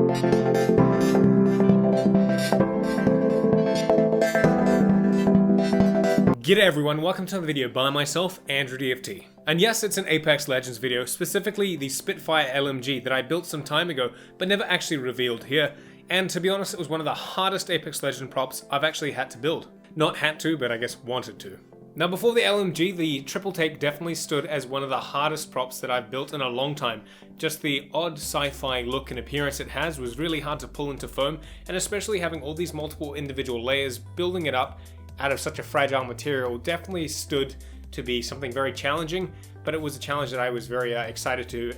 G'day everyone, welcome to another video by myself, Andrew DFT. And yes, it's an Apex Legends video, specifically the Spitfire LMG that I built some time ago, but never actually revealed here. And to be honest, it was one of the hardest Apex Legends props I've actually had to build. Not had to, but I guess wanted to. Now before the LMG, the triple take definitely stood as one of the hardest props that I've built in a long time. Just the odd sci-fi look and appearance it has was really hard to pull into foam, and especially having all these multiple individual layers, building it up out of such a fragile material definitely stood to be something very challenging, but it was a challenge that I was very excited to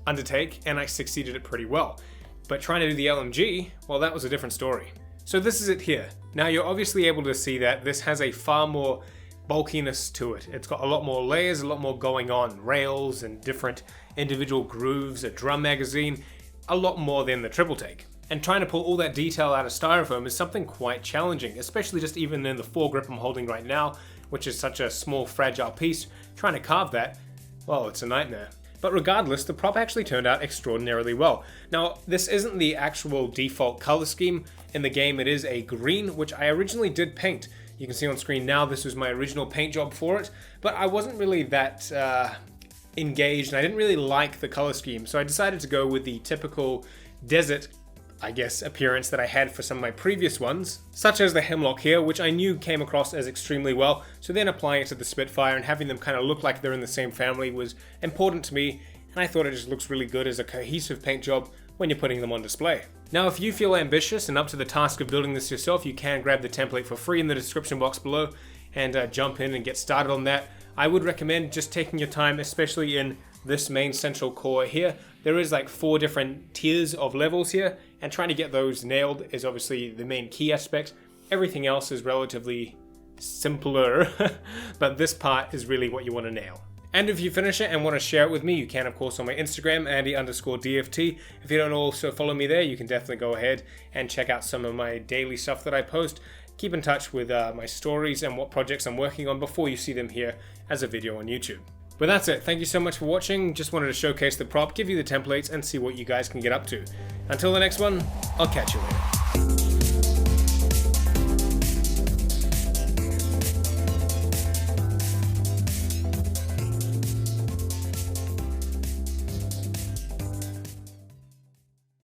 undertake, and I succeeded it pretty well. But trying to do the LMG, well, that was a different story. So this is it here. Now you're obviously able to see that this has a far more bulkiness to it. It's got a lot more layers, a lot more going on, rails and different individual grooves, a drum magazine, a lot more than the triple take. And trying to pull all that detail out of styrofoam is something quite challenging, especially just even in the foregrip I'm holding right now, which is such a small fragile piece. Trying to carve that, well, it's a nightmare. But regardless, the prop actually turned out extraordinarily well. Now, this isn't the actual default color scheme in the game. It is a green, which I originally did paint. You can see on screen now this was my original paint job for it, but I wasn't really that engaged, and I didn't really like the color scheme, so I decided to go with the typical desert, I guess, appearance that I had for some of my previous ones, such as the Hemlock here, which I knew came across as extremely well, so then applying it to the Spitfire and having them kind of look like they're in the same family was important to me, and I thought it just looks really good as a cohesive paint job when you're putting them on display. Now if you feel ambitious and up to the task of building this yourself, you can grab the template for free in the description box below and jump in and get started on that. I would recommend just taking your time, especially in this main central core here. There is like 4 different tiers of levels here, and trying to get those nailed is obviously the main key aspect. Everything else is relatively simpler, but this part is really what you want to nail. And if you finish it and want to share it with me, you can of course on my Instagram, Andy_DFT. If you don't also follow me there, you can definitely go ahead and check out some of my daily stuff that I post. Keep in touch with my stories and what projects I'm working on before you see them here as a video on YouTube. But that's it. Thank you so much for watching. Just wanted to showcase the prop, give you the templates, and see what you guys can get up to. Until the next one, I'll catch you later.